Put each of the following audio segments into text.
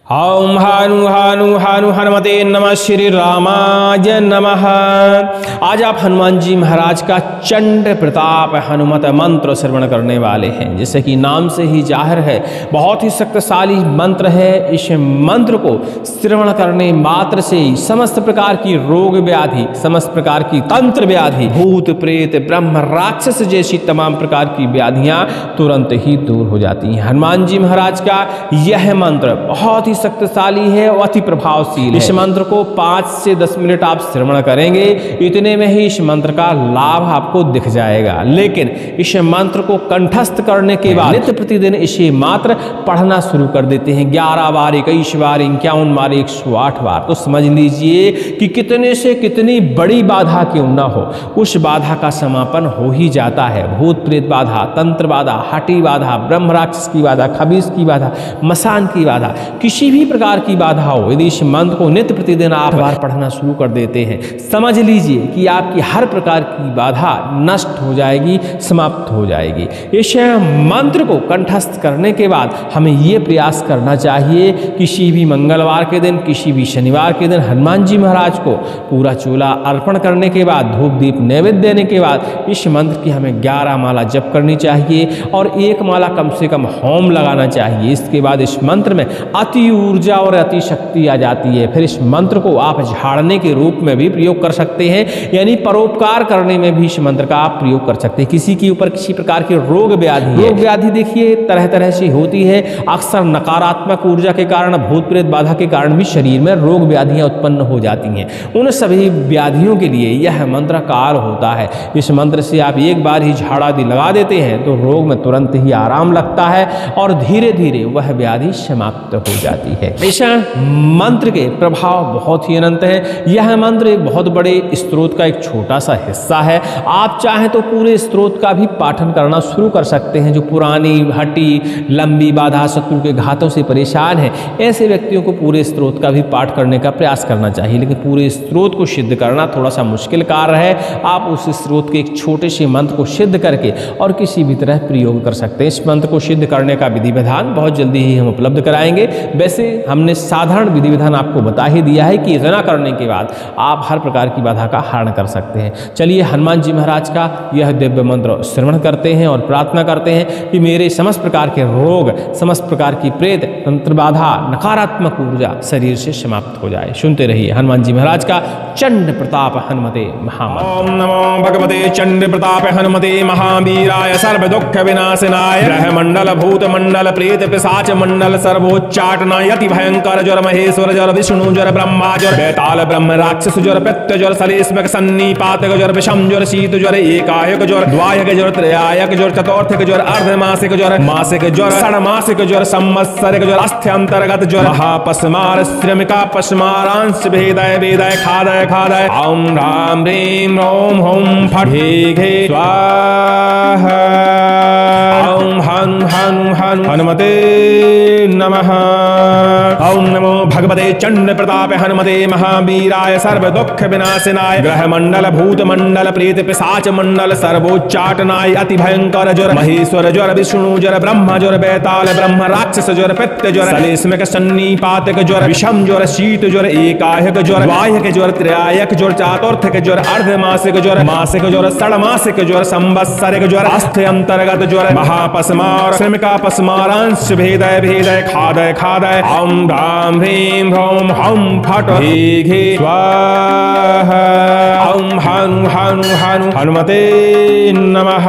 ओम हानु हानु हानु हनुमते नमः श्री रामाय नमः। आज आप हनुमान जी महाराज का चंड प्रताप हनुमत मंत्र श्रवण करने वाले हैं। जैसे कि नाम से ही जाहिर है, बहुत ही शक्तिशाली मंत्र है। इस मंत्र को श्रवण करने मात्र से ही समस्त प्रकार की रोग व्याधि, समस्त प्रकार की तंत्र व्याधि, भूत प्रेत ब्रह्म राक्षस जैसी तमाम प्रकार की व्याधियां तुरंत ही दूर हो जाती हैं। हनुमान जी महाराज का यह मंत्र बहुत ही शक्तिशाली है और अति प्रभावशील है। इस मंत्र को 5 से 10 मिनट आप श्रवण करेंगे, इतने में ही इस मंत्र का लाभ आपको दिख जाएगा। लेकिन इस मंत्र को कंठस्थ करने के बाद नित्य प्रतिदिन इसे मात्र पढ़ना शुरू कर देते हैं। 11 बार, 21 बार, 51 बार, 108 बार, तो समझ लीजिए कि कितने से कितनी बड़ी बाधा क्यों ना हो, उस बाधा का समापन हो ही जाता है। भूत प्रेत बाधा, तंत्र बाधा, हटी बाधा, ब्रह्म राक्षस की बाधा, खबीस की बाधा, मसान की बाधा, किसी भी प्रकार की बाधा हो, यदि इस मंत्र को नित्य प्रतिदिन आप बार पढ़ना शुरू कर देते हैं, समझ लीजिए कि आपकी हर प्रकार की बाधा नष्ट हो जाएगी, समाप्त हो जाएगी। इस मंत्र को कंठस्थ करने के बाद हमें ये प्रयास करना चाहिए, किसी भी मंगलवार के दिन, किसी भी शनिवार के दिन हनुमान जी महाराज को पूरा चूल्हा अर्पण करने के बाद, धूप दीप नैवेद्य देने के बाद इस मंत्र की हमें 11 माला जप करनी चाहिए और 1 माला कम से कम होम लगाना चाहिए। इसके बाद इस मंत्र में अति ऊर्जा और अति शक्ति आ जाती है। फिर इस मंत्र को आप झाड़ने के रूप में भी प्रयोग कर सकते हैं, यानी परोपकार करने में भी इस मंत्र का आप प्रयोग कर सकते हैं। किसी के ऊपर किसी प्रकार की रोग व्याधि देखिए तरह तरह से होती है। अक्सर नकारात्मक ऊर्जा के कारण, भूत प्रेत बाधा के कारण भी शरीर में रोग व्याधियां उत्पन्न हो जाती हैं। उन सभी व्याधियों के लिए यह मंत्र कार होता है। इस मंत्र से आप एक बार ही झाड़ा आदि लगा देते हैं तो रोग में तुरंत ही आराम लगता है और धीरे धीरे वह व्याधि समाप्त हो जाती है। इस मंत्र के प्रभाव बहुत ही अनंत है। यह मंत्र एक बहुत बड़े स्त्रोत का एक छोटा सा हिस्सा है। आप चाहें तो पूरे स्त्रोत का भी पाठन करना शुरू कर सकते हैं। जो पुरानी हटी लंबी बाधा, शत्रु के घातों से परेशान है, ऐसे व्यक्तियों को पूरे स्त्रोत का भी पाठ करने का प्रयास करना चाहिए। लेकिन पूरे स्त्रोत को सिद्ध करना थोड़ा सा मुश्किल कार्य है। आप उस स्त्रोत के एक छोटे से मंत्र को सिद्ध करके और किसी भी तरह प्रयोग कर सकते हैं। इस मंत्र को सिद्ध करने का विधि विधान बहुत जल्दी ही हम उपलब्ध कराएंगे। वैसे हमने साधारण विधि विधान आपको बता ही दिया है कि इतना करने के बाद आप हर प्रकार की बाधा का हरण कर सकते हैं। चलिए हनुमान जी महाराज का यह दिव्य मंत्र श्रवण करते हैं और प्रार्थना करते हैं कि मेरे समस्त प्रकार के रोग, समस्त प्रकार की प्रेत तंत्र बाधा, नकारात्मक ऊर्जा शरीर से समाप्त हो जाए। सुनते रहिए हनुमान जी महाराज का चंड प्रताप हनुमते महामंत्र। ओम नमो भगवते चंड प्रताप हनुमते महावीराय सर्व दुख विनाशनाय ग्रह मंडल भूत मंडल प्रेत पिशाच मंडल सर्वोच्चाटनाय अति भयंकर ज्वर महेश्वर ज्वर विष्णु ज्वर ब्रह्मा ज्वर बेताल ब्रह्म राक्षस ज्वर पित्त ज्वर सलेस्मक सन्निपातक ज्वर विषम ज्वर शीत ज्वर एकायक ज्वर द्वायक ज्वर त्रयायक ज्वर चतुर्थक ज्वर अर्धमासिक ज्वर मासिक ज्वर षण्मासिक ज्वर संवत्सरिक ज्वर अस्थ्यंतर्गत ज्वर महापस्मार श्रमिका पस्मारांश भेदय वेदय खादय खादय ओम राम ह्रीं ओम होम फट हे घे स्वाहा ओम हनु हनु हनु हनुमते नमः। ओम नमो भगवते चंड प्रताप हनुमते महावीराय सर्व दुख विनाशनाय ग्रह मंडल भूत मंडल प्रेत पिशाच मंडल सर्वोच्चाटनाय अति भयंकर ज्वर महेश्वर ज्वर विष्णु ज्वर ब्रह्मा ज्वर बेताल ब्रह्म राक्षस ज्वर पित्त ज्वर सलेस्मक सन्निपातक ज्वर विषम ज्वर शीत ज्वर एकायक ज्वर द्वायक ज्वर त्रयायक ज्वर चतुर्थक ज्वर अर्धमासिक ज्वर मासिक ज्वर षण्मासिक ज्वर संवत्सरिक ज्वर अस्थि अंतर्गत ज्वर महापस्मार श्रमिका पस्मारांश भेदय भेदय खादय खादय ओम राम ह्रीं ह्रोम हौम फट हे घे स्वाहा ओम हनु हनु हनु हनुमते नमः।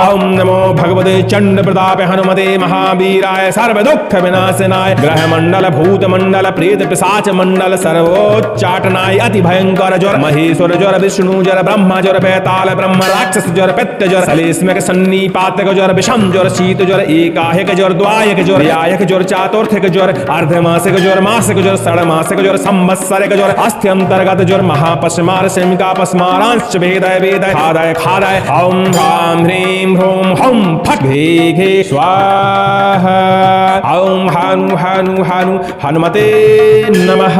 ओम नमो भगवते चंड प्रताप हनुमते महावीराय सर्व दुख विनाशनाय ग्रह मंडल भूत मंडल प्रेत पिशाच मंडल सर्वोच्चाटनाय अति भयंकर ज्वर महेश्वर ज्वर विष्णु ज्वर ब्रह्मा ज्वर बेताल ब्रह्म राक्षस ज्वर पित्त ज्वर सलेस्मक सन्निपातक ज्वर विषम ज्वर शीत ज्वर एकायक ज्वर द्वायक ज्वर त्रयायक ज्वर चतुर्थक ज्वर अर्धमासिक ज्वर मासिक ज्वर षण्मासिक ज्वर संवत्सरिक ज्वर अस्थि अंतर्गत ज्वर महापस्मार श्रमिका पस्मारांश भेदय वेदय खादय खादय ओम राम ह्रीं ह्रोम हौम फट हे घे स्वाहा ओम हनु हनु हनु हनुमते नमः।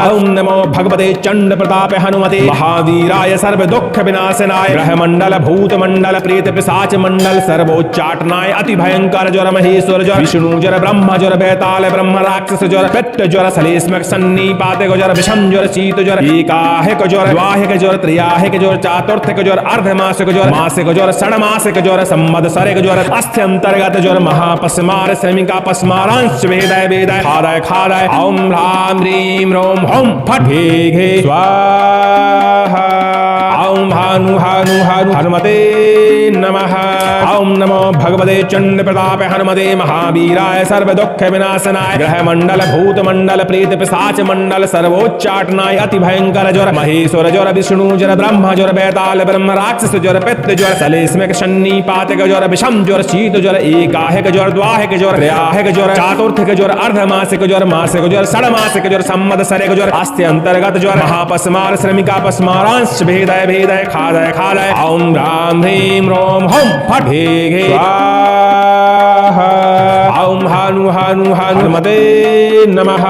ओम नमो भगवते चंड प्रताप हनुमते महावीराय सर्व दुख विनाशनाय ग्रह मंडल भूत मंडल प्रेत पिशाच मंडल सर्वोच्चाटनाय अति भयंकर भयंकर ज्वर महेश्वर ज्वर विष्णु ज्वर ब्रह्म ज्वर बेताल ब्रह्म राक्षस ज्वर पित्त ज्वर सलेस्मक सन्निपात ज्वर विषम ज्वर शीत ज्वर एकाहिक ज्वर द्वाहिक ज्वर त्रियाहिक ज्वर चातुर्थिक ज्वर अर्धमासिक ज्वर मासिक ज्वर षडमासिक ज्वर संवत्सरिक ज्वर अस्थ्यंतर्गत ज्वर महापस्मार श्रमिका पस्मारांश वेदाय वेदाय खादाय खादाय ओम ह्रां ह्रीं रोम होम फट घे स्वाहा ओम हानु हानु हानु हनुमते नमः ओम नमो भगवते चंड प्रताप हनुमते महावीराय सर्व दुख विनाशनाय ग्रह मंडल भूत मंडल प्रेत पिशाच मंडल सर्वोच्चाटनाय अति भयंकर ज्वर महेश्वर ज्वर विष्णु ज्वर ब्रह्म ज्वर बेताल ब्रह्म राक्षस ज्वर पित्त ज्वर सलेस्मक सन्निपातक ज्वर विषम ज्वर शीत ज्वर एकाहिक ज्वर द्वाहिक ज्वर त्रयाहिक ज्वर चातुर्थिक ज्वर अर्धमासिक ज्वर मासिक ज्वर षडमासिक ज्वर संवत्सरिक ज्वर अस्थि अंतर्गत ज्वर महापस्मार श्रमिका पस्मारांश भेदय भेदय खादय खादय ओम ह्रां ह्रीं रोम होम फट घे स्वाहा ओम हानु हानु हनुमते नमः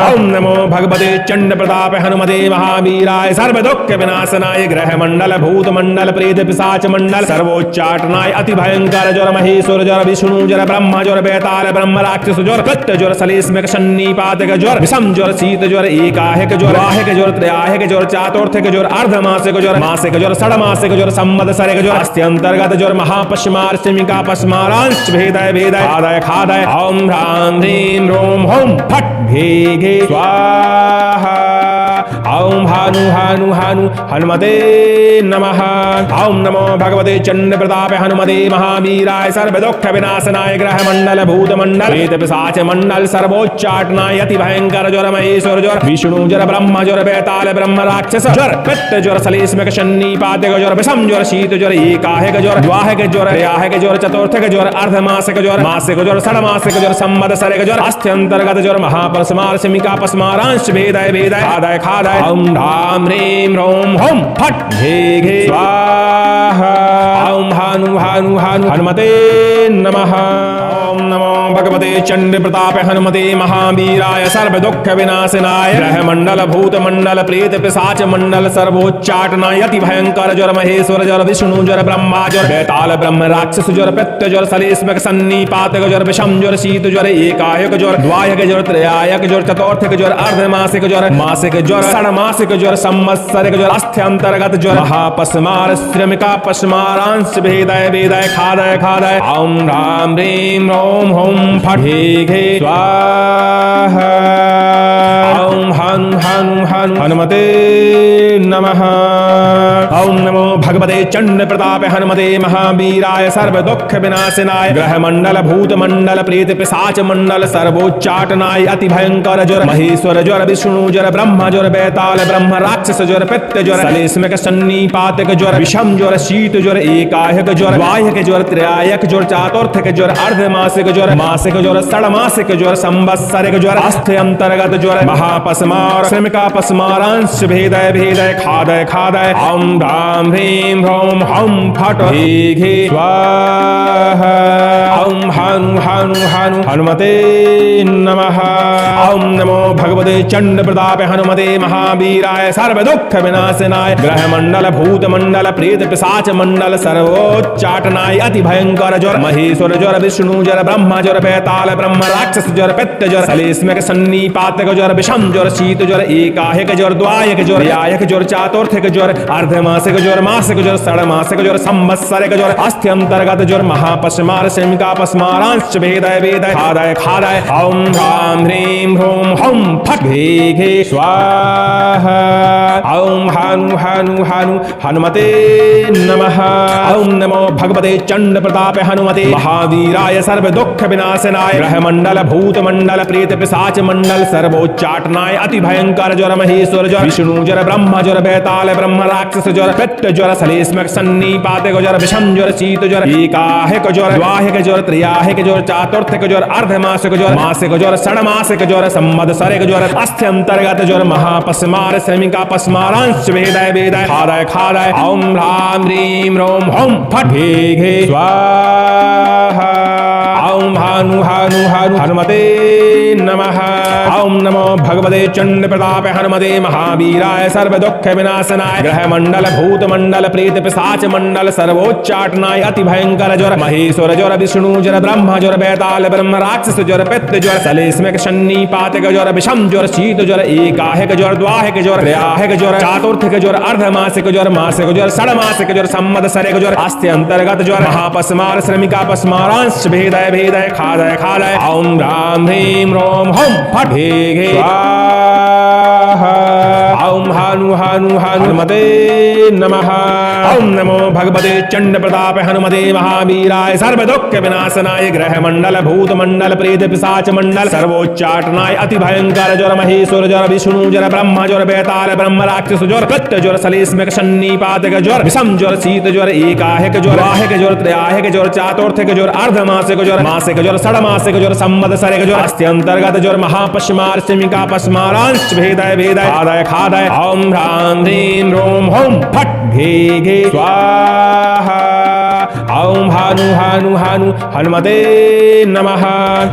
ओम नमो भगवते चंड प्रताप हनुमते महावीराय सर्व दुख विनाशनाय ग्रह मंडल भूत मंडल प्रेत पिशाच मंडल सर्वोच्चाटनाय अति भयंकर ज्वर महेश्वर ज्वर विष्णु ज्वर ब्रह्म ज्वर बेताल ब्रह्म राक्षस ज्वर पित्त ज्वर सलेस्मक सन्निपातक ज्वर विषम ज्वर शीत ज्वर एकाहिक ज्वर द्वाहिक ज्वर त्रयाहिक ज्वर चातुर्थिक ज्वर अर्धमासिक ज्वर मासिक ज्वर षडमासिक ज्वर संवत्सरिक ज्वर अस्थि अंतर्गत ज्वर महापस्मार श्रमिका पस्मारांश भेदय भेदय खादय खादय ओम ह्रां ह्रीं रोम होम फट घे स्वाहा ओम हानु हानु हानु हनुमते नमः ओम नमो भगवते चंड प्रताप हनुमते महावीराय सर्व दुख विनाशनाय ग्रह मंडल भूत मंडल प्रेत पिशाच मंडल सर्वोच्चाटनाय अति भयंकर ज्वर महेश्वर ज्वर विष्णु ज्वर ब्रह्म ज्वर बेताल ब्रह्म राक्षस ज्वर पित्त ज्वर सलेस्मक सन्निपातक ज्वर विषम ज्वर शीत ज्वर एकाहिक ज्वर द्वाहिक ज्वर त्रयाहिक ज्वर चतुर्थिक ज्वर अर्धमासिक ज्वर मासिक ज्वर षडमासिक ज्वर संवत्सरिक ज्वर अस्थ्यंतर्गत ज्वर महापस्मार श्रमिका पस्मारांश भेदय भेदय खादय खादय ओम ह्रां ह्रीं रोम होम फट घे स्वाहा ओम हानु हानु हानु हनुमते नमः ओम नमो भगवते चंड प्रताप हनुमते महावीराय सर्व दुख विनाशनाय ग्रह मंडल भूत मंडल प्रेत पिशाच मंडल सर्वोच्चाटनाय अति भयंकर ज्वर महेश्वर ज्वर विष्णु ज्वर ब्रह्मा ज्वर बेताल ब्रह्म राक्षस ज्वर पित्त ज्वर सलेस्मक सन्निपातक ज्वर विषम ज्वर शीत ज्वर एकाहिक ज्वर द्वाहिक ज्वर त्रयाहिक ज्वर चतुर्थिक ज्वर अर्धमासिक ज्वर मासिक ज्वर षडमासिक ज्वर संवत्सरिक ज्वर अस्थ्यंतर्गत ज्वर महापस्मार श्रमिका पस्मारांश भेदय भेदय खादय खादय ओम ह्रां ह्रीं रोम होम फट घे स्वाहा ओम हनु हनु हनु हनुमते नमः ओम नमो भगवते चंड प्रताप हनुमते महावीराय सर्व दुख विनाशनाय ग्रह मंडल भूत मंडल प्रेत पिशाच मंडल सर्वोच्चाटनाय अति भयंकर ज्वर महेश्वर ज्वर विष्णु ज्वर ब्रह्म ज्वर बेताल ब्रह्म राक्षस ज्वर पित्त ज्वर सलेस्मक सन्निपातक ज्वर विषम ज्वर शीत ज्वर एकाहिक ज्वर द्वाहिक ज्वर त्रयाहिक ज्वर चातुर्थिक ज्वर अर्धमासिक ज्वर मासिक ज्वर षडमासिक ज्वर संवत्सरिक ज्वर अस्थि अंतर्गत ज्वर महापस्मार श्रमिका पस्मारांश भेदय भेदय खादय खादय ओम ह्रां ह्रीं रोम होम फट घे स्वाहा ओम हानु हानु हानु हनुमते नमः ओम नमो भगवते चंड प्रताप हनुमते महावीराय सर्व दुख विनाशनाय ग्रह मंडल भूत मंडल प्रेत पिशाच मंडल सर्वोच्चाटनाय अति भयंकर ज्वर महेश्वर ज्वर विष्णु ज्वर ब्रह्म ज्वर बेताल ब्रह्म राक्षस ज्वर पित्त ज्वर सलेस्मक सन्निपातक ज्वर विषम ज्वर शीत ज्वर एकाहिक ज्वर द्वाहिक ज्वर त्रयाहिक ज्वर चातुर्थिक ज्वर अर्धमासिक ज्वर मासिक ज्वर षडमासिक ज्वर संवत्सरिक ज्वर अस्थि अंतर्गत ज्वर महापस्मार श्रमिका पस्मारांश भेदय भेदय खादय खादय ओम ह्रां ह्रीं रोम होम फट घे स्वाहा ओम हानु हानु हानु हनुमते नमः ओम नमो भगवते चंड प्रताप हनुमते महावीराय सर्व दुख विनाशनाय ग्रह मंडल भूत मंडल प्रेत पिशाच मंडल सर्वोच्चाटनाय अति भयंकर ज्वर महेश्वर ज्वर विष्णु ज्वर ब्रह्म ज्वर बेताल ब्रह्म राक्षस ज्वर पित्त ज्वर सलेस्मक सन्निपातक ज्वर विषम ज्वर शीत ज्वर एकाहिक ज्वर द्वाहिक ज्वर त्रयाहिक ज्वर चातुर्थिक ज्वर अर्धमासिक ज्वर मासिक ज्वर षडमासिक ज्वर संवत्सरिक ज्वर अस्थि अंतर्गत ज्वर महापस्मार श्रमिका पस्मारांश भेदय भेदय खादय खादय ओम ह्रां ह्रीं रोम होम फट घे स्वाहा ओम हानु हानु हानु हनुमते नमः। ओम नमो भगवते चंड प्रताप हनुमते महावीराय सर्व दुख विनाशनाय ग्रह मंडल भूत मंडल प्रेत पिशाच मंडल सर्वोच्चाटनाय अति भयंकर ज्वर महेश्वर ज्वर विष्णु ज्वर ब्रह्म ज्वर बेताल ब्रह्म राक्षस ज्वर पित्त ज्वर सलेस्मिक शन्नी पातक ज्वर विषम ज्वर शीत ज्वर एकाहिक ज्वर द्वाहिक ज्वर त्रयाहिक ज्वर चातुर्थिक ज्वर अर्धमासिक ज्वर मासिक ज्वर षडमासिक ज्वर संवत्सरिक ज्वर अस्ति अंतर्गत ज्वर महापस्मार श्रमिका पस्मारांश भेदय भेदय खादय खादय ओम राम ह्रीम रोम हम फट हे स्वाहा। ओम हानु हानु हानु हनुमते नमः। ओम नमो भगवते चंड प्रताप हनुमते महावीराय सर्व दुख विनाशनाय ग्रह मंडल भूत मंडल प्रेत पिशाच मंडल सर्वोच्चाटनाय अति भयंकर ज्वर महेश्वर ज्वर विष्णु ज्वर ब्रह्म ज्वर बेताल ब्रह्म राक्षस ज्वर पित्त ज्वर सलेस्मिक शन्नी पातक ज्वर विषम ज्वर शीत ज्वर एकाहिक ज्वर द्वाहिक ज्वर त्रयाहिक ज्वर चातुर्थिक ज्वर अर्धमासिक ज्वर मासिक ज्वर षडमासिक ज्वर संवत्सरिक ज्वर अस्ति अंतर्गत ज्वर महापश्मार श्रमिका पस्मारांश भेदय भेदय खादय खादय ओम ह्रां ह्रीं रोम होम फट घे स्वाहा। ओम हानु हानु हानु हनुमते नमः।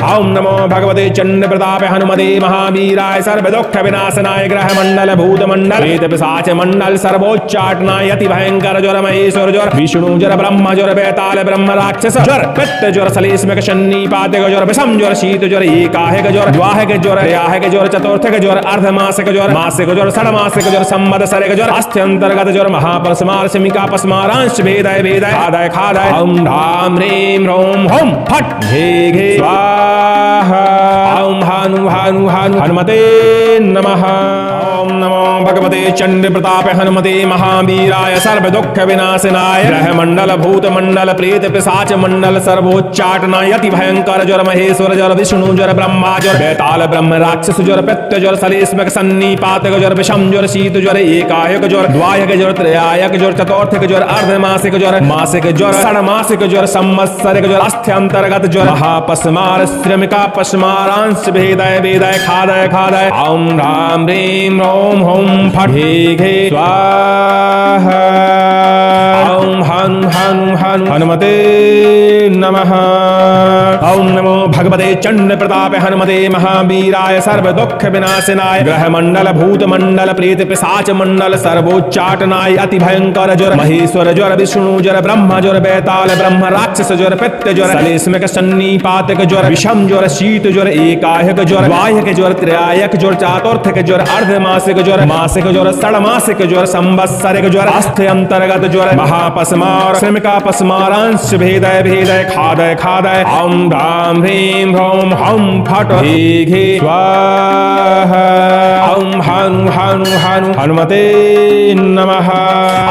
ओम नमो भगवते चंड प्रताप हनुमते महावीराय सर्व दुख विनाशनाय ग्रह मंडल भूत मंडल प्रेत पिशाच मंडल सर्वोच्चाटनाय अति भयंकर ज्वर महेश्वर ज्वर विष्णु ज्वर ब्रह्म ज्वर बेताल ब्रह्म राक्षस ज्वर पित्त ज्वर सलेस्मिक शन्नी पातक ज्वर विषम ज्वर शीत ज्वर एकाहिक ज्वर द्वाहिक ज्वर त्रयाहिक ज्वर चतुर्थिक ज्वर अर्धमासिक ज्वर मासिक ज्वर षडमासिक ज्वर संवत्सरिक ज्वर अस्ति अंतर्गत ज्वर महापस्मार श्रमिका पस्मारांश भेदय भेदय खादय खादय ओम ह्रां ह्रीं रोम होम फट घे स्वाहा। ओम हानु हानु हानु हनुमते नमः। ओम नमो भगवते चंड प्रताप हनुमते महावीराय सर्व दुख विनाशनाय ग्रह मंडल भूत मंडल प्रेत पिशाच मंडल सर्वोच्चाटनाय अति भयंकर ज्वर महेश्वर ज्वर विष्णु ज्वर ब्रह्मा ज्वर बेताल ब्रह्म राक्षस ज्वर पित्त ज्वर सलेस्मिक सन्नी पातक ज्वर विषम ज्वर शीत ज्वर एकाहिक ज्वर द्वाहिक ज्वर त्रयाहिक ज्वर चतुर्थिक ज्वर अर्धमासिक ज्वर मासिक ज्वर षडमासिक ज्वर संवत्सरिक ज्वर अस्ति अंतर्गत ज्वर महापस्मार श्रमिका पस्मारांश भेदय भेदय खादय खादय ओम ह्रां ह्रीं रोम होम फट घे स्वाहा। ओम हनु हनु हनु हनुमते नमः। ओम नमो भगवते चंड प्रताप हनुमते महावीराय सर्व दुख विनाशनाय ग्रह मंडल भूत मंडल प्रेत पिशाच मंडल सर्वोच्चाटनाय अति भयंकर ज्वर महेश्वर ज्वर विष्णु ज्वर ब्रह्म ज्वर बेताल ब्रह्म राक्षस ज्वर पित्त ज्वर सलेस्मिक शन्नी पातक ज्वर विषम ज्वर शीत ज्वर एकाहिक ज्वर द्वाहिक ज्वर त्रयाहिक ज्वर चातुर्थिक ज्वर अर्धमासिक ज्वर मासिक ज्वर षडमासिक ज्वर संवत्सरिक ज्वर अस्ति अंतर्गत ज्वर महापस्मार श्रमिका पस्मारांश भेदय भेदय खादय खादय ओम ह्रां ह्रीं रोम हम फट घे स्वाहा। ओम हानु हानु हानु हनुमते नमः।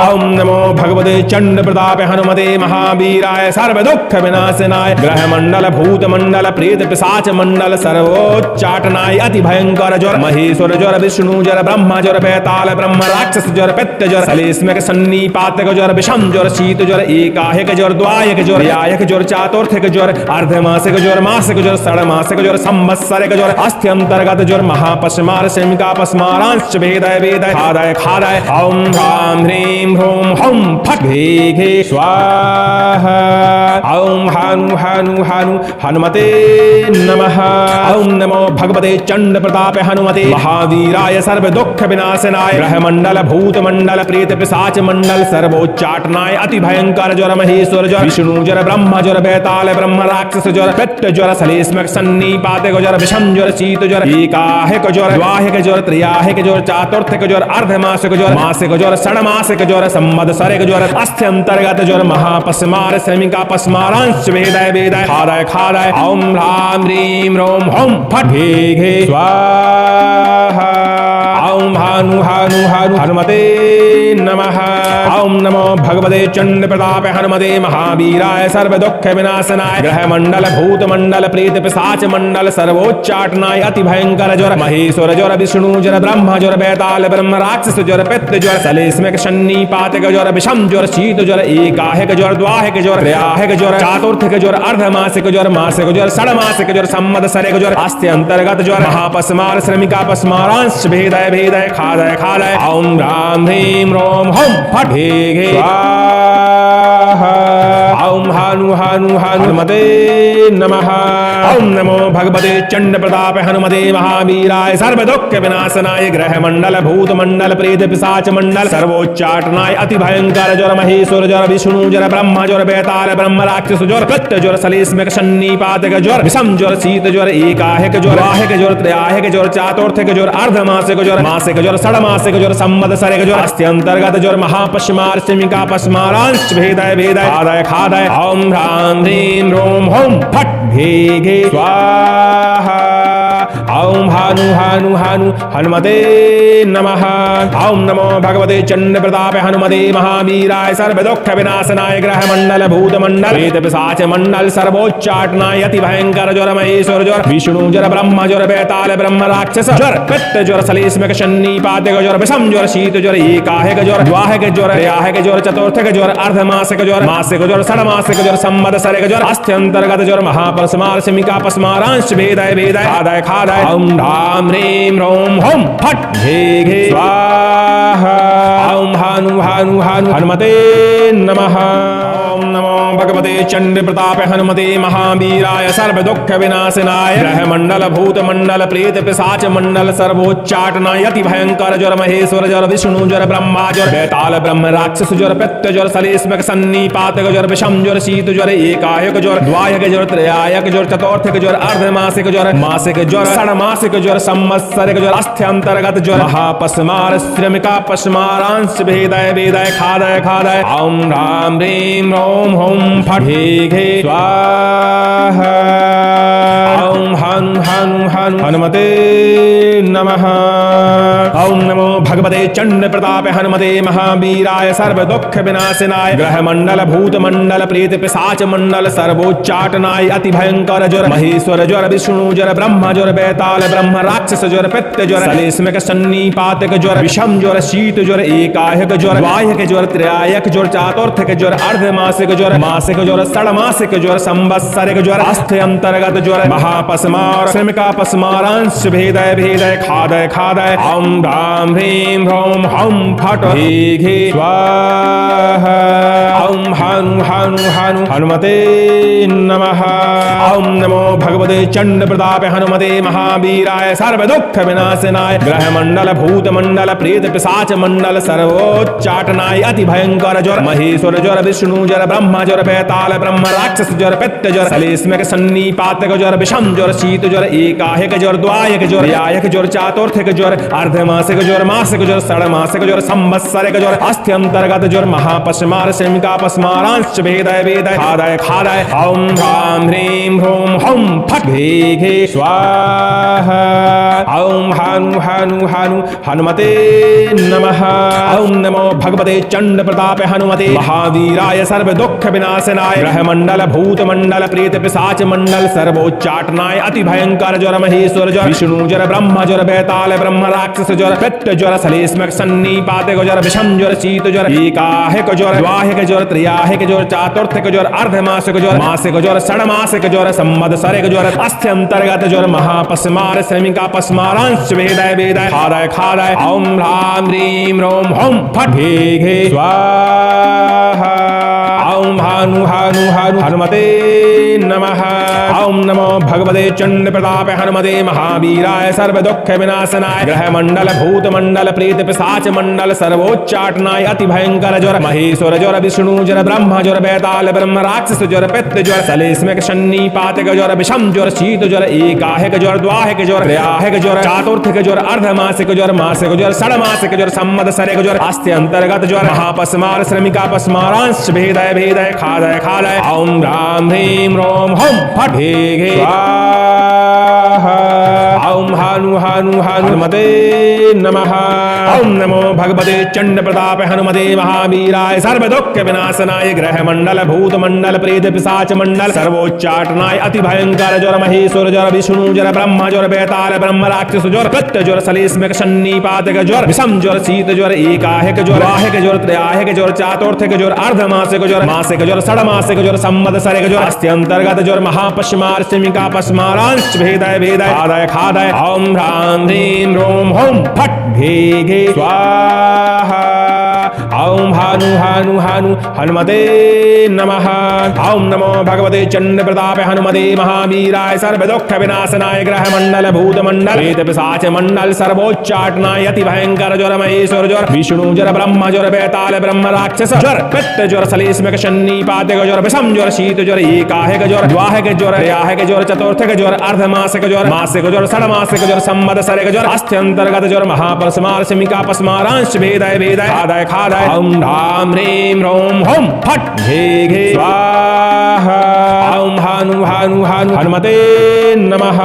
ओम नमो भगवते चंड प्रताप हनुमते महावीराय सर्व दुख विनाशनाय ग्रह मंडल भूत मंडल प्रेत पिशाच मंडल सर्वोच्चाटनाय अति भयंकर ज्वर महेश्वर ज्वर विष्णु ज्वर ब्रह्म ज्वर बेताल ब्रह्म राक्षस ज्वर पित्त ज्वर सलेस्मिक सन्नी पातक ज्वर विषम ज्वर शीत ज्वर एकाहिक ज्वर द्वाहिक ज्वर त्रयाहिक ज्वर चातुर्थिक ज्वर अर्धमासिक ज्वर मासिक ज्वर षडमासिक ज्वर संवत्सरिक ज्वर अस्ति अंतर्गत ज्वर महापस्मार श्रमिका पस्मारांश भेदय भेदय खादय खादय ओम ह्रां ह्रीं रोम हम फट घे स्वाहा। ओम हानु हानु हानु हनुमते नमः। ओम नमो भगवते चंड प्रताप हनुमते महावीराय सर्व दुख विनाशनाय ग्रह मंडल भूत मंडल प्रेत पिशाच मंडल सर्वोच्चाटनाय अति भयंकर ज्वर महेश्वर ज्वर विष्णु ज्वर ब्रह्म ज्वर बेताल ब्रह्म राक्षस ज्वर पित्त ज्वर सलेस्मिक सन्नी पातक ज्वर विषम ज्वर शीत ज्वर एकाहिक ज्वर द्वाहिक ज्वर त्रयाहिक ज्वर चातुर्थिक ज्वर अर्धमासिक ज्वर मासिक ज्वर षडमासिक ज्वर संवत्सरिक ज्वर अस्ति अंतर्गत ज्वर महापस्मार श्रमिका पस्मारांश भेदय भेदय खादय खादय ओम ह्रां ह्रीं रोम होम फट घे स्वाहा। ओम हानु हानु हानु हनुमते नमः। ओम नमो भगवते चंड प्रताप हनुमते महावीराय सर्व दुख विनाशनाय ग्रह मंडल भूत मंडल प्रेत पिशाच मंडल सर्वोच्चाटनाय अति भयंकर ज्वर महेश्वर ज्वर विष्णु ज्वर ब्रह्म ज्वर बेताल ब्रह्म राक्षस ज्वर पित्त ज्वर सलेस्मिक शन्नी पातक ज्वर विषम ज्वर शीत ज्वर एकाहिक ज्वर द्वाहिक ज्वर त्रयाहिक ज्वर चातुर्थिक ज्वर अर्धमासिक ज्वर मासिक ज्वर षडमासिक ज्वर संवत्सरिक ज्वर अस्ति अंतर्गत ज्वर महापस्मार श्रमिका पस्मारांश भेदय भेदय खादय खादय ओम ह्रां ह्रीं रोम हम फट घे स्वाहा। ओम हानु हानु हनुमते नमः। ओम नमो भगवते चंड प्रताप हनुमते महावीराय सर्व दुख विनाशनाय ग्रह मंडल भूत मंडल प्रेत पिशाच मंडल सर्वोच्चाटनाय अति भयंकर ज्वर महेश्वर ज्वर विष्णु ज्वर ब्रह्मा ज्वर बेताल ब्रह्म राक्षस ज्वर पित्त ज्वर सलेस्मक सन्निपातक ज्वर विषम ज्वर शीत ज्वर एकाहिक ज्वर वाहिक ज्वर त्रयाहिक ज्वर चातुर्थिक ज्वर अर्धमासिक ज्वर मासिक ज्वर षडमासिक ज्वर संवत्सरिक ज्वर अस्त्यंतर्गत ज्वर महापश्मार सिमिका पश्मारांश भेदय भेदय आदय खादय ओम ह्रां ह्रीं रोम होम फट भेगे स्वाहा। ओम हानु हानु हानु हनुमते नमः। ओम नमो भगवते चंड प्रताप हनुमते महावीराय सर्व दुख विनाशनाय ग्रह मंडल भूत मंडल प्रेत पिशाच मंडल सर्वोच्चाटनाय अति भयंकर ज्वर महेश्वर ज्वर विष्णु ज्वर ब्रह्मा ज्वर बेताल ब्रह्म राक्षस ज्वर पित्त ज्वर सलेस्मक सन्निपातक ज्वर विषम ज्वर शीत ज्वर एकाहिक ज्वर द्वाहिक ज्वर त्रयाहिक ज्वर चतुर्थिक ज्वर अर्धमासिक ज्वर मासिक ज्वर षडमासिक ज्वर संवत्सरिक ज्वर अस्त्यंतर्गत ज्वर महापस्मार सिमिका पस्मारांश भेदय भेदय आदय खादय ओम ह्रां ह्रीं रोम होम फट भेगे स्वाहा। ओम हानु हानु हानु हनुमते नमः। ओम नमो भगवते चंड प्रताप हनुमते महावीराय सर्व दुख विनाशनाय ग्रह मंडल भूत मंडल प्रेत पिशाच मंडल सर्वोच्चाटनाय अति भयंकर ज्वर महेश्वर ज्वर विष्णु ज्वर ब्रह्मा ज्वर बेताल ब्रह्म राक्षस ज्वर पित्त ज्वर सलेस्मक सन्निपातक ज्वर विषम ज्वर शीत ज्वर एकाहिक ज्वर द्वाहिक ज्वर त्रयाहिक ज्वर चतुर्थिक ज्वर अर्धमासिक ज्वर मासिक ज्वर षडमासिक ज्वर संवत्सरिक ज्वर अस्त्यंतर्गत ज्वर महापस्मार श्रमिका पस्मारांश भेदय भेदय खादय खादय ओम ह्रां ह्रीं रोम होम फट भेगे स्वाहा। ओम हनु हनु हनु हनुमते नमः। ओम नमो भगवते चंड प्रताप हनुमते महावीराय सर्व दुख विनाशनाय ग्रह मंडल भूत मंडल प्रेत पिशाच मंडल सर्वोच्चाटनाय अति भयंकर ज्वर महेश्वर ज्वर विष्णु ज्वर ब्रह्मा ज्वर बेताल ब्रह्म राक्षस ज्वर पित्त ज्वर सलेस्मक सन्निपातक ज्वर विषम ज्वर शीत ज्वर एकाहिक ज्वर वाहिक ज्वर त्रयाहिक ज्वर चातुर्थिक ज्वर अर्धमासिक ज्वर मासिक ज्वर षडमासिक ज्वर संवत्सरिक ज्वर अस्त्यंतर्गत ज्वर महापस्मार श्रमिका पस्मारांश भेदय भेदय खादय खादय ओम ह्रां ह्रीं रोम होम फट भेगे स्वाहा। ओम हानु हानु हानु हनुमते नमः। ओम नमो भगवते चंड प्रताप हनुमते महावीराय सर्व दुख विनाशनाय ग्रह मंडल भूत मंडल प्रेत पिशाच मंडल सर्वोच्चाटनाय अति भयंकर ज्वर महेश्वर ज्वर विष्णु ज्वर ब्रह्मा ज्वर बेताल ब्रह्म राक्षस ज्वर पित्त ज्वर सलेस्मक सन्निपातक ज्वर विषम ज्वर शीत ज्वर एकाहिक ज्वर द्वाहिक ज्वर त्रयाहिक ज्वर चातुर्थिक ज्वर अर्धमासिक ज्वर मासिक ज्वर षडमासिक ज्वर संवत्सरिक ज्वर अस्त्यंतर्गत ज्वर महापस्मार सिमिका पस्मारांश भेदय भेदय खादय खादय ओम ह्रां ह्रीं रोम होम फट भेगे स्वाहा। ओम हानु हानु हानु हनुमते नमः। ओम नमो भगवते चंड प्रताप हनुमते महावीराय सर्व दुख विनाशनाय ग्रह मंडल भूत मंडल प्रेत पिशाच मंडल सर्वोच्चाटनाय अति भयंकर ज्वर महेश्वर ज्वर विष्णु ज्वर ब्रह्मा ज्वर बेताल ब्रह्म राक्षस ज्वर पित्त ज्वर सलेस्मक सन्निपातक ज्वर विषम ज्वर शीत ज्वर एकाहिक ज्वर द्वाहिक ज्वर त्रयाहिक ज्वर चातुर्थिक ज्वर अर्धमासिक ज्वर मासिक ज्वर षडमासिक ज्वर संवत्सरिक ज्वर अस्त्यंतर्गत ज्वर महापस्मार श्रमिका पस्मारांश भेदय भेदय खादय खादय ओम ह्रां ह्रीं रोम होम फट भेगे स्वाहा। ओम हानु हानु हानु हनुमते नमः। ओम नमो भगवते चंड प्रताप हनुमते महावीराय सर्व दुख विनाशनाय ग्रह मंडल भूत मंडल प्रेत पिशाच मंडल सर्वोच्चाटनाय अति भयंकर ज्वर महेश्वर ज्वर विष्णु ज्वर ब्रह्मा ज्वर बेताल ब्रह्म राक्षस ज्वर पित्त ज्वर सलेस्मक सन्निपातक ज्वर विषम ज्वर शीत ज्वर एकाहिक ज्वर द्वाहिक ज्वर त्रयाहिक ज्वर चातुर्थिक ज्वर अर्धमासिक ज्वर मासिक ज्वर षडमासिक ज्वर संवत्सरिक ज्वर अस्त्यंतर्गत ज्वर महापस्मार श्रमिका पस्मारांश भेदय भेदय खादय खादय ओम ह्रां ह्रीं रोम होम फट भेगे स्वाहा। ओम हानु हानु हनुमते नमः। ओम नमो भगवते चंड प्रताप हनुमते महावीराय सर्व दुख विनाशनाय ग्रह मंडल भूत मंडल प्रेत पिशाच मंडल सर्वोच्चाटनाय अति भयंकर ज्वर महेश्वर ज्वर विष्णु ज्वर ब्रह्मा ज्वर बेताल ब्रह्म राक्षस ज्वर पित्त ज्वर सलेस्मक सन्निपातक ज्वर विषम ज्वर शीत ज्वर एकाहिक ज्वर वाहिक ज्वर त्रयाहिक ज्वर चातुर्थिक ज्वर अर्धमासिक ज्वर मासिक ज्वर षडमासिक ज्वर संवत्सरिक ज्वर अस्त्यंतर्गत ज्वर महापस्मार सिमिका पस्मारांश भेदय भेदय खादय खादय ओम ह्रां ह्रीं रोम होम फट भेगे स्वाहा। ॐ हानु हानु हानु हनुमते नमः। ॐ नमो भगवते चंड प्रताप हनुमते महावीराय सर्व दुख विनाशनाय ग्रह मंडल भूत मंडल प्रेत पिशाच मंडल सर्वोच्चाटनाय अति भयंकर ज्वर महेश्वर ज्वर विष्णु ज्वर ब्रह्म ज्वर बेताल ब्रह्म राक्षस ज्वर पित्त ज्वर सलेस्मक शन्नी पातिक ज्वर विषम ज्वर शीत ज्वर एकाहिक ज्वर द्वाहिक ज्वर त्रयाहिक ज्वर चतुर्थिक ज्वर अर्धमासिक ज्वर मासिक ज्वर षडमासिक ज्वर संवत्सरिक ज्वर अस्थ्यंतर्गत ज्वर महापस्मार शमिका पस्मारांश भेदाय भेदाय खादाय खादाय ओम धाम ह्रीं ह्रौं हुम फट घे घे स्वाहा। ओम हानु हानु हानु हनुमते नमः।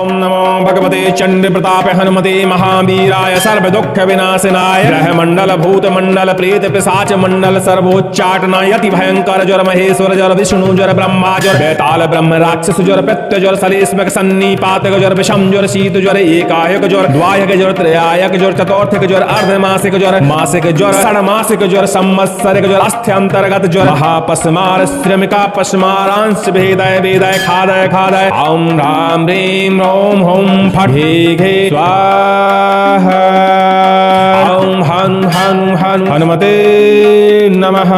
ओम नमो भगवते चंड प्रताप हनुमते महावीराय सर्व दुख विनाशनाय ग्रह मंडल भूत मंडल प्रेत पिशाच मंडल सर्वोच्चाटनाय अति भयंकर ज्वर महेश्वर ज्वर विष्णु ज्वर ब्रह्मा ज्वर बेताल ब्रह्म राक्षस ज्वर पित्त ज्वर सलेस्मक सन्निपातक ज्वर विषम ज्वर शीत ज्वर एकाहिक ज्वर द्वाहिक ज्वर त्रयाहिक ज्वर चतुर्थिक ज्वर अर्धमासिक ज्वर मासिक ज्वर षडमासिक ज्वर संवत्सरिक ज्वर अस्थ्यंतर्गत ज्वर महापस्मार श्रमिका पस्मारांश भेदाय भेदाय खादाय खादाय ओम राम ह्रीं ह्रौं हुम फट घे घे स्वाहा। ओम हनु हनु हनु हनुमते नमः।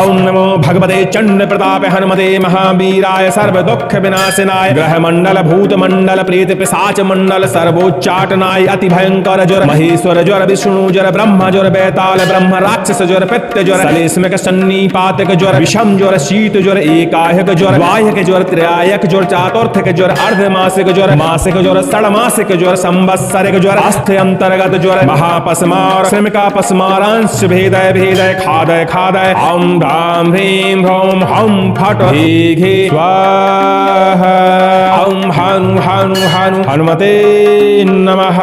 ओम नमो भगवते चंड प्रताप हनुमते महावीराय सर्व दुख विनाशनाय ग्रह मंडल भूत मंडल प्रेत पिशाच मंडल सर्वोच्चाटनाय अति भयंकर ज्वर महेश्वर ज्वर विष्णु ज्वर ब्रह्म ज्वर बेताल ब्रह्म राक्षस ज्वर पित्त ज्वर सलेस्मक सन्निपातक ज्वर विषम ज्वर शीत ज्वर एकाहिक ज्वर द्वाहिक ज्वर त्रयाहिक ज्वर चतुर्थिक ज्वर अर्धमासिक ज्वर मासिक ज्वर षडमासिक ज्वर संवत्सरिक ज्वर अस्थ्यंतर्गत ज्वर महापस्मार श्रमिका पस्मारांश भेदाय भेदाय खादाय खादाय ओम राम ह्रीं ह्रौं हुम फट घे घे स्वाहा। ओम हानु हानु हानु हनुमते नमः।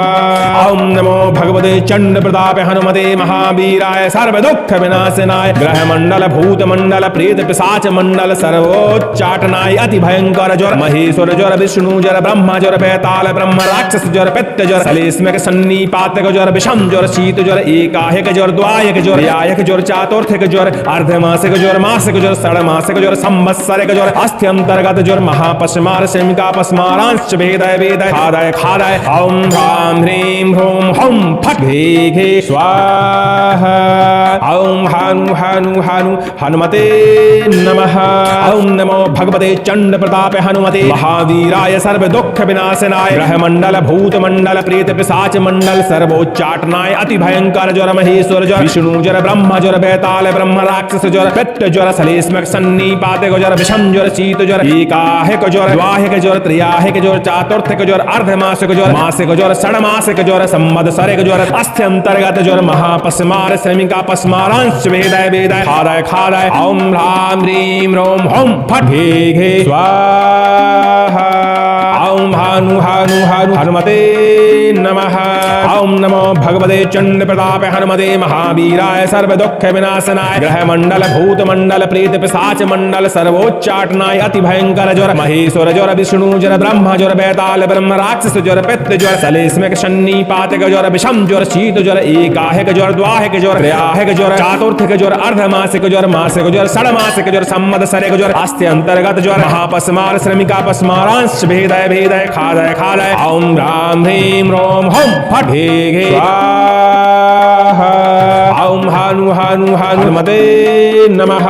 ओम नमो भगवते चंड प्रताप हनुमते महावीराय सर्व दुख विनाशनाय ग्रह मंडल भूत मंडल प्रेत पिशाच मंडल सर्वोच्चाटनाय अति भयंकर ज्वर महेश्वर ज्वर विष्णु ज्वर ब्रह्म ज्वर बेताल ब्रह्म राक्षस ज्वर पित्त ज्वर सलेस्मक सन्निपातक ज्वर विषम ज्वर शीत ज्वर एकाहिक ज्वर द्वाहिक ज्वर त्रयाहिक ज्वर चतुर्थिक ज्वर अर्धमासिक ज्वर मासिक ज्वर षडमासिक ज्वर संवत्सरिक ज्वर अस्थ्यंतर्गत ज्वर महापस्मार शमिका पस्मारांश भेदाय भेदाय खादाय खादाय ओम राम ह्रीं ह्रौं हुम फट घे घे स्वाहा। ओम हानु हानु हानु हनुमते नमः। ओम नमो भगवते चंड प्रताप हनुमते महावीराय सर्व दुख विनाशनाय ग्रह मंडल भूत मंडल प्रेत पिशाच मंडल सर्वोच्चाटनाय अति भयंकर ज्वर महेश्वर ज्वर विष्णु ज्वर ब्रह्म ज्वर बेताल ब्रह्म राक्षस ज्वर पित्त ज्वर सलेस्मक सन्निपातक ज्वर विषम ज्वर शीत ज्वर एकाहिक ज्वर द्वाहिक ज्वर त्रयाहिक ज्वर चतुर्थिक ज्वर अर्धमासिक ज्वर मासिक ज्वर षडमासिक ज्वर संवत्सरिक ज्वर अस्थ्यंतर्गत ज्वर महापस्मार श्रमिका पस्मारांश भेदाय भेदाय खादाय खादाय ओम राम ह्रीं ह्रौं हुम फट घे घे स्वाहा। ओम हानु हानु हानु हनुमते नमः। ओम नमो भगवते चंड प्रताप हनुमते महावीराय सर्व दुख विनाशनाय ग्रह मंडल भूत मंडल प्रेत पिशाच मंडल सर्वोच्चाटनाय अति भयंकर ज्वर महेश्वर ज्वर विष्णु ज्वर ब्रह्म ज्वर बेताल ब्रह्म राक्षस ज्वर पित्त ज्वर सलेस्मक सन्निपातक ज्वर विषम ज्वर शीत ज्वर एकाहिक ज्वर द्वाहिक ज्वर त्रयाहिक ज्वर चतुर्थिक ज्वर अर्धमासिक ज्वर मासिक ज्वर षडमासिक ज्वर संवत्सरिक ज्वर अस्थ्यंतर्गत ज्वर महापस्मार श्रमिका पस्मारांश भेदाय भेदाय खादाय खादाय ओम राम ह्रीं ह्रौं हुम फट घे घे स्वाहा। ओम हानु हानु हानु हनुमते नमः।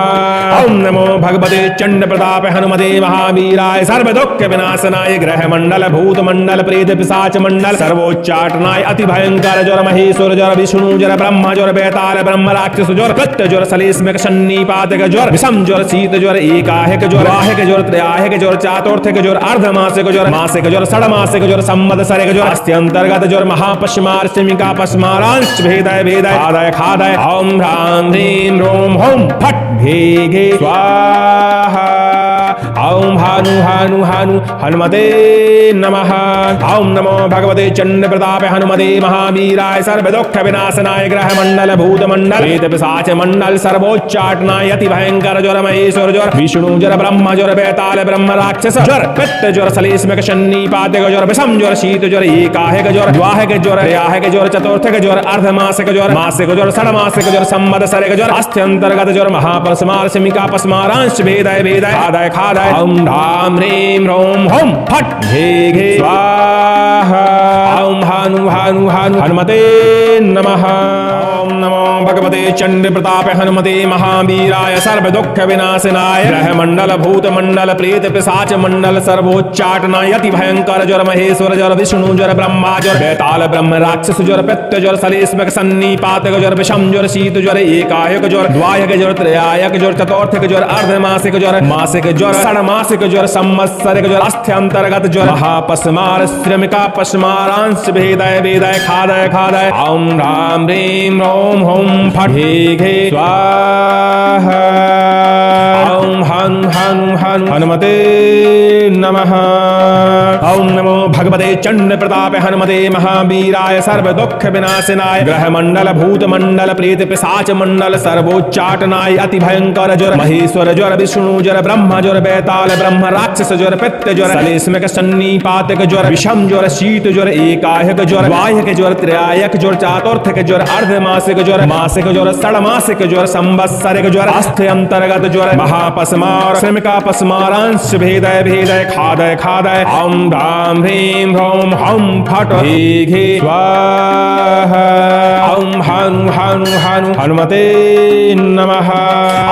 ओम नमो भगवते चंड प्रताप हनुमते महावीराय सर्व दुख विनाशनाय ग्रह मंडल भूत मंडल प्रेत पिशाच मंडल सर्वोच्चाटनाय अति भयंकर ज्वर महेश्वर ज्वर विष्णु ज्वर ब्रह्म ज्वर बेताल ब्रह्म राक्षस ज्वर पित्त ज्वर सलेस्मक सन्निपातक ज्वर विषम ज्वर शीत ज्वर एकाहिक ज्वर द्वाहिक ज्वर त्रयाहिक ज्वर चतुर्थिक ज्वर अर्धमासिक ज्वर मासिक ज्वर षडमासिक ज्वर संवत्सरिक ज्वर अस्थ्यंतर्गत ज्वर महापस्मार शमिका पस्मारांश भेदाय भेदाय खादाय खादाय ओम राम ह्रीं ह्रौं हुम फट घे घे स्वाहा। ओम हानु हानु हानु हनुमते नमः। ओम नमो भगवते चंड प्रताप हनुमते महावीराय सर्व दुख विनाशनाय ग्रह मंडल भूत मंडल प्रेत पिशाच मंडल सर्वोच्चाटनाय अति भयंकर ज्वर महेश्वर ज्वर विष्णु ज्वर ब्रह्म ज्वर बेताल ब्रह्म राक्षस ज्वर पित्त ज्वर सलेस्मक सन्निपातक ज्वर विषम ज्वर शीत ज्वर एकाहिक ज्वर द्वाहिक ज्वर त्रयाहिक ज्वर चतुर्थिक ज्वर अर्धमासिक ज्वर मासिक ज्वर षडमासिक ज्वर संवत्सरिक ज्वर अस्थ्यंतर्गत ज्वर महापस्मार शमिका पस्मारांश भेदाय भेदाय खादाय खादाय ओम राम ह्रीं ह्रौं हुम फट घे घे स्वाहा। ओम हानु हानु हानु हनुमते नमः। ओम नमो भगवते चंड प्रताप हनुमते महावीराय सर्व दुख विनाशनाय ग्रह मंडल भूत मंडल प्रेत पिशाच मंडल सर्वोच्चाटनाय अति भयंकर ज्वर महेश्वर ज्वर विष्णु ज्वर ब्रह्मा ज्वर बेताल ब्रह्म राक्षस ज्वर पित्त ज्वर सलेस्मक सन्निपातक ज्वर विषम ज्वर शीत ज्वर एकायक ज्वर द्वायक ज्वर त्रयायक ज्वर चतुर्थिक ज्वर अर्धमासिक ज्वर मासिक ज्वर षडमासिक ज्वर संवत्सरिक ज्वर अस्थ्यंतर्गत ज्वर महापस्मार श्रमिका पस्मारांश भेदय वेदय खादय खादय ओम राम ह्रीं रोम होम फट हे घे स्वाहा ओम हं हं हं हनुमते नमः। ओम नमो भगवते चंड प्रताप हनुमते महावीराय सर्व दुख विनाशनाय ग्रह मंडल भूत मंडल प्रेत पिशाच मंडल सर्वोच्चाटनाय अति भयंकर ज्वर महेश्वर ज्वर विष्णु ज्वर ब्रह्मा ज्वर बेताल ब्रह्म राक्षस ज्वर पित्त ज्वर सलेस्मक सन्निपातक ज्वर विषम ज्वर शीत ज्वर एकायक ज्वर द्वायक ज्वर त्रयायक ज्वर चातुर्थिक ज्वर अर्धमासिक ज्वर मासिक ज्वर षडमासिक ज्वर संवत्सरिक ज्वर अस्थ्यंतर्गत ज्वर महापस्मार श्रमिका पस्मारांश भेदय भेदय खादय खादय ओम राम ह्रीं ह्रोम हं फट हे घे स्वाहा ओम हनु हनु हनु हनुमते नमः।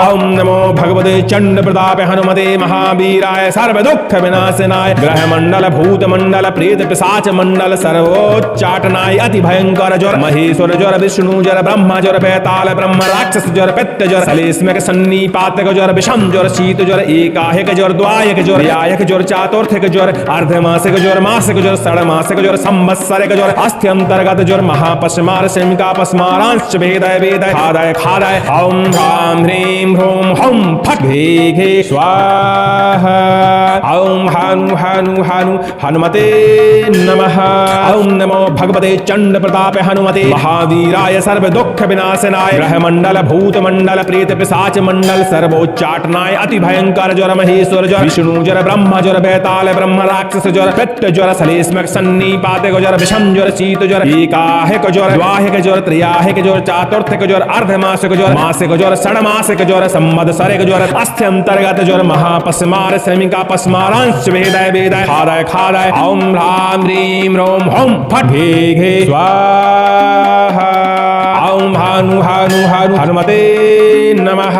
ओम नमो भगवते चंड प्रताप हनुमते महावीराय सर्व दुख विनाशनाय ग्रह मंडल भूत मंडल प्रेत पिशाच मंडल सर्वोच्चाटनाय अति भयंकर ज्वर महेश्वर ज्वर विष्णु ज्वर ब्रह्मा ज्वर बेताल ब्रह्म राक्षस ज्वर पित्त ज्वर सलेस्मक सन्निपातक ज्वर विषम ज्वर शीत ज्वर एकायक ज्वर द्वायक ज्वर त्रयायक ज्वर चातुर्थिक ज्वर अर्धमासिक ज्वर मासिक ज्वर षडमासिक ज्वर संवत्सरिक ज्वर अस्थ्यंतर्गत ज्वर महापस्मार श्रमिका पस्मारांश भेदय वेदय खादय खादय ओम राम ह्रीं ह्रोम हं फट हे घे स्वाहा ओम हनु हनु हनु हनुमते नमः। ओम नमो भगवते चंड प्रताप हनुमते महावीराय सर्व दुख विनाशनाय ग्रह मंडल भूत मंडल प्रेत पिशाच मंडल सर्वोच्चाटनाय अति भयंकर ज्वर महेश्वर ज्वर विष्णु ज्वर ब्रह्मा ज्वर बेताल ब्रह्म राक्षस ज्वर पित्त ज्वर सलेस्मक सन्निपातक ज्वर विषम ज्वर शीत ज्वर एकाहिक ज्वर द्वाहिक ज्वर त्रयाहिक ज्वर चातुर्थिक ज्वर अर्धमासिक ज्वर मासिक ज्वर षडमासिक ज्वर संवत्सरिक ज्वर अस्थ्यंतर्गत ज्वर महापस्मार श्रमिका पस्मारांश भेदय वेदय खादय खादय ओम राम ह्रीं रोम होम फट हे घे स्वाहा ओम हनु हनु हनु हनुमते नमः।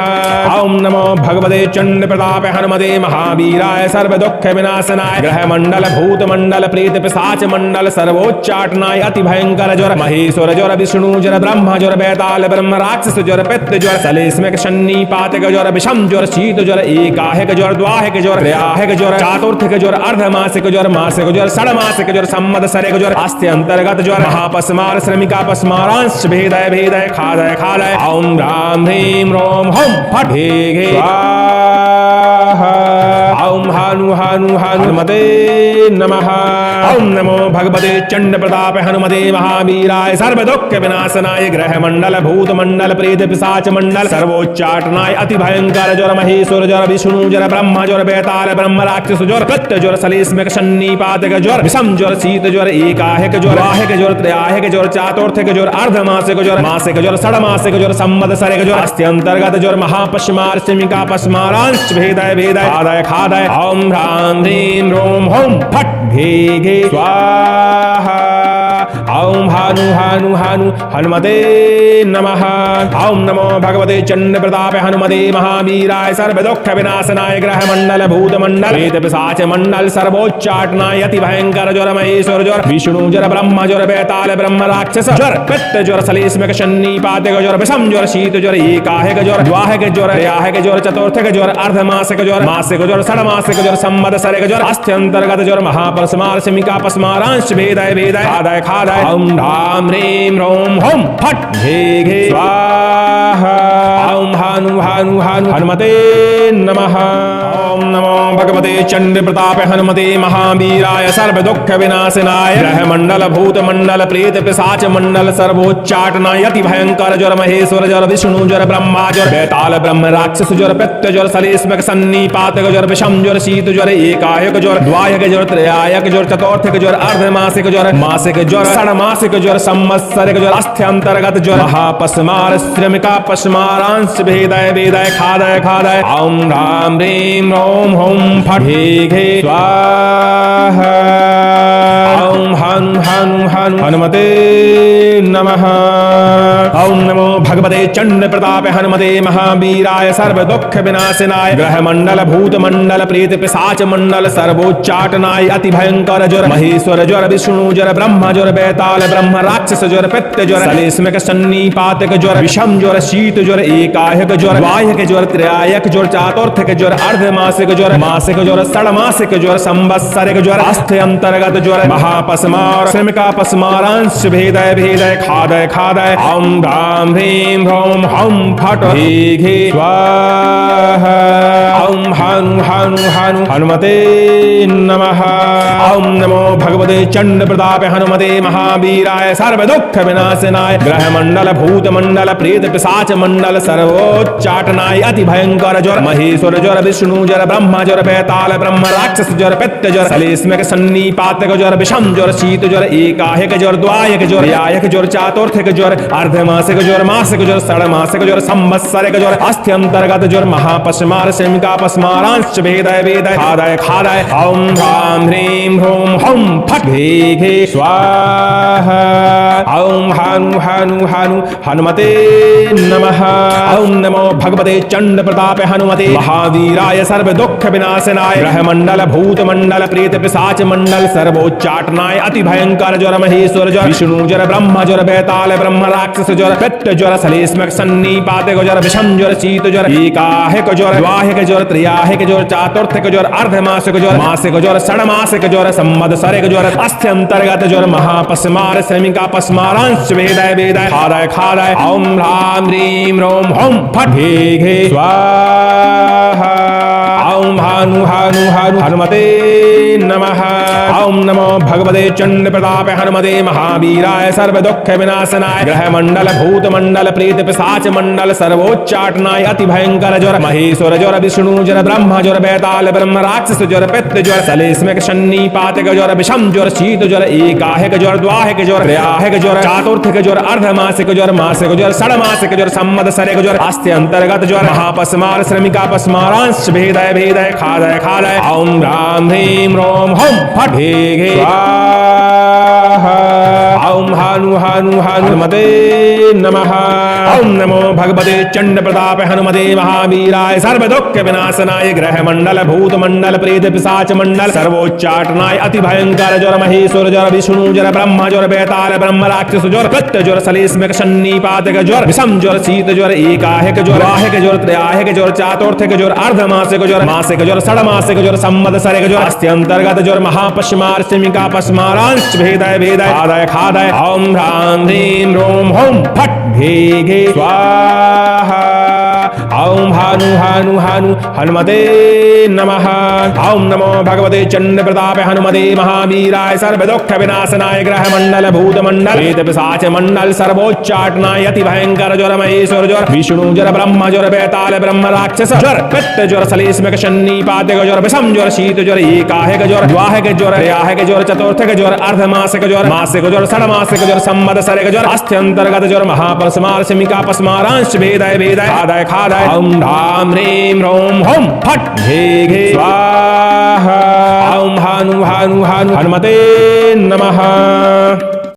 ओम नमो भगवते चंड प्रताप हनुमते महावीराय सर्व दुख विनाशनाय ग्रह मंडल भूत मंडल प्रेत पिशाच मंडल सर्वोच्चाटनाय अति भयंकर ज्वर महेश्वर ज्वर विष्णु ज्वर ब्रह्मा ज्वर बेताल ब्रह्म राक्षस ज्वर पित्त ज्वर सलेस्मक सन्निपातक ज्वर विषम ज्वर शीत ज्वर एकाहिक ज्वर द्वाहिक ज्वर त्रयाहिक ज्वर चातुर्थिक ज्वर अर्धमासिक ज्वर मासिक ज्वर षडमासिक ज्वर संवत्सरिक ज्वर अस्थ्यंतर्गत ज्वर महापस्मार श्रमिका पस्मारांश भेदय भेदय खादय खादय ओम राम ह्रीं रोम हं फट हे घे स्वाहा ओम हनु हनु हनुमते नमः। ओम नमो भगवते चंड प्रताप हनुमते महावीराय सर्व दुख विनाशनाय ग्रह मंडल भूत मंडल प्रेत पिशाच मंडल सर्वोच्चाटनाय अति भयंकर ज्वर महेश्वर ज्वर विष्णु ज्वर ब्रह्मा ज्वर बेताल ब्रह्म राक्षस ज्वर पित्त ज्वर सलेस्मक सन्निपातक ज्वर विषम ज्वर शीत ज्वर एकाहिक ज्वर द्वाहिक ज्वर त्रयाहिक ज्वर चातुर्थिक ज्वर अर्धमासिक ज्वर मासिक ज्वर षडमासिक ज्वर संवत्सरिक ज्वर अस्थ्यंतर्गत ज्वर महापस्मार श्रमिका पस्मारांश भेदय वेदय खादय खादय ओम राम ह्रीं रोम होम फट हे घे स्वाहा ओम हनु हनु हनु हनुमते नमः। ओम नमो भगवते चंड प्रताप हनुमते महावीराय सर्व दुख विनाशनाय ग्रह मंडल भूत मंडल प्रेत पिशाच मंडल सर्वोच्चाटनाय अति भयंकर ज्वर महेश्वर ज्वर विष्णु ज्वर ब्रह्मा ज्वर बेताल ब्रह्म राक्षस ज्वर पित्त ज्वर सलेस्मक सन्निपातक ज्वर विषम ज्वर शीत ज्वर एकाहिक ज्वर द्वाहिक ज्वर त्रयाहिक ज्वर चतुर्थिक ज्वर अर्धमासिक ज्वर मासिक ज्वर षडमासिक ज्वर संवत्सरिक ज्वर अस्थ्यंतर्गत ज्वर महापस्मार श्रमिका पस्मारांश भेदय वेदय खादय खादय ओम राम ह्रीं रोम होम फट हे घे स्वाहा ओम हनु हनु हनु हनुमते नमः। ओम नमो भगवते चंड प्रताप हनुमते महावीराय सर्व दुख विनाशनाय ग्रह मंडल भूत मंडल प्रेत पिशाच मंडल सर्वोच्चाटनाय अति भयंकर ज्वर महेश्वर ज्वर विष्णु ज्वर ब्रह्मा ज्वर बेताल ब्रह्म राक्षस ज्वर पित्त ज्वर सलेस्मक सन्निपातक ज्वर विषम ज्वर शीत ज्वर एकाहिक ज्वर द्वाहिक ज्वर त्रयाहिक ज्वर चतुर्थिक ज्वर अर्धमासिक ज्वर मासिक ज्वर षडमासिक ज्वर संवत्सरिक ज्वर अस्थ्यंतर्गत ज्वर महापस्मार श्रमिका पस्मारांश भेदय वेदय खादय खादय ओम राम ह्रीं रोम होम फट हे घे स्वाहा ओम हानु हानु हानु हनुमते नमः। ओम नमो भगवते चंड प्रताप हनुमते महावीराय सर्व दुख विनाशनाय ग्रह मंडल भूत मंडल प्रेत पिशाच मंडल सर्वोच्चाटनाय अति भयंकर ज्वर महेश्वर ज्वर विष्णु ज्वर ब्रह्म ज्वर बेताल ब्रह्म राक्षस ज्वर पित्त ज्वर सलेस्मक सन्निपातक ज्वर विषम ज्वर शीत ज्वर एकायक ज्वर वायक ज्वर त्रयायक ज्वर चातुर्थक ज्वर अर्धमासिक ज्वर मासिक ज्वर षडमासिक ज्वर संवत्सरिक ज्वर अस्थि अंतर्गत ज्वर महापस्मार श्रमिका पस्मारांश भेदय भेदय खादय खादय ओम राम ह्रीं ह्रौं हौं फट हे घे स्वाहा। ओम हानु हानु हानु हनुमते नमः। ओम नमो भगवते चंड प्रताप हनुमते महावीराय सर्व दुख विनाशनाय ग्रह मंडल भूत मंडल प्रेत पिशाच मंडल सर्वोच्चाटनाय अति भयंकर ज्वर महेश्वर ज्वर विष्णु ज्वर ब्रह्म ज्वर बेताल ब्रह्म राक्षस ज्वर पित्त ज्वर सलेस्मक सन्निपातक ज्वर विषम ज्वर शीत ज्वर एकायक ज्वर द्वायक ज्वर यायक ज्वर चातुर्थक ज्वर अर्धमासिक ज्वर मासिक ज्वर षडमासिक ज्वर संवत्सरिक ज्वर अस्थि अंतर्गत ज्वर महापस्मार श्रमिका पस्मारांश भेदय भेदय खादय खादय ओम राम ह्रीं ह्रौं हौं फट हे घे स्वाहा। ओम हानु हानु हानु हनुमते नमः। ओम नमो भगवते चंड प्रताप हनुमते महावीराय सर्व दुख विनाशनाय ग्रह मंडल भूत मंडल प्रेत पिशाच मंडल सर्वोच्चाटनाय अति भयंकर ज्वर महेश्वर ज्वर विष्णु ज्वर ब्रह्म ज्वर बेताल ब्रह्म राक्षस ज्वर पित्त ज्वर सलेस्मक सन्निपातक ज्वर विषम ज्वर शीत ज्वर एकाहिक ज्वर द्वाहिक ज्वर त्रयाहिक ज्वर चातुर्थक ज्वर अर्धमासिक ज्वर मासिक ज्वर षडमासिक ज्वर संवत्सरिक ज्वर अस्थि अंतर्गत ज्वर महापस्मार श्रमिका पस्मारांश भेदय भेदय खादय खादय ओम राम ह्रीं ह्रौं हौं फट हे घे स्वाहा। ओम हानु हानु हानु हनुमते नमः। ओम नमो भगवते चंड प्रताप हनुमते महावीराय सर्व दुख विनाशनाय ग्रह मंडल भूत मंडल प्रेत पिशाच मंडल सर्वोच्चाटनाय अति भयंकर ज्वर महेश्वर ज्वर विष्णु ज्वर ब्रह्म ज्वर बेताल ब्रह्म राक्षस ज्वर पित्त ज्वर सलेस्मक सन्निपातक ज्वर विषम ज्वर शीत ज्वर एकाहिक ज्वर द्वाहिक ज्वर त्रयाहिक ज्वर चातुर्थक ज्वर अर्धमासिक ज्वर मासिक ज्वर षडमासिक ज्वर संवत्सरिक ज्वर अस्थि अंतर्गत ज्वर महापस्मार श्रमिका पस्मारांश भेदय भेदय खादय खादय ओम राम ह्रीं ह्रौं हौं फट हे घे स्वाहा। ओम हानु हानु हानु हनुमते नमः। ओम नमो भगवते चंड प्रताप हनुमते महावीराय सर्व दुख विनाशनाय ग्रह मंडल भूत मंडल प्रेत पिशाच मंडल सर्वोच्चाटनाय अति भयंकर ज्वर महेश्वर ज्वर विष्णु ज्वर ब्रह्म ज्वर बेताल ब्रह्म राक्षस ज्वर पित्त ज्वर सलेस्मक सन्निपातक ज्वर विषम ज्वर शीत ज्वर एकाहिक ज्वर द्वाहिक ज्वर त्रयाहिक ज्वर चातुर्थक ज्वर अर्धमासिक ज्वर मासिक ज्वर षडमासिक ज्वर संवत्सरिक ज्वर अस्थि अंतर्गत ज्वर महापस्मार श्रमिका पस्मारांश भेदय भेदय खादय खादय ओम राम ह्रीं ह्रौं हौं फट हे घे स्वाहा। ओम हानु हानु हानु हनुमते नमः। ओम नमो भगवते चंड प्रताप हनुमते महावीराय सर्व दुख विनाशनाय ग्रह मंडल भूत मंडल प्रेत पिशाच मंडल सर्वोच्चाटनाय अति भयंकर ज्वर महेश्वर ज्वर विष्णु ज्वर ब्रह्म ज्वर बेताल ब्रह्म राक्षस ज्वर पित्त ज्वर सलेस्मक सन्निपातक ज्वर विषम ज्वर शीत ज्वर एकाहिक ज्वर द्वाहिक ज्वर त्रयाहिक ज्वर चतुर्थक ज्वर अर्धमासिक ज्वर मासिक ज्वर षडमासिक ज्वर संवत्सरिक ज्वर अस्थि अंतर्गत ज्वर महापस्मार श्रमिका पस्मारांश भेदय भेदय खादय खादय ओम राम ह्रीं ह्रौं हौं फट हे घे स्वाहा। ओम हानु हानु हानु हनुमते नमः।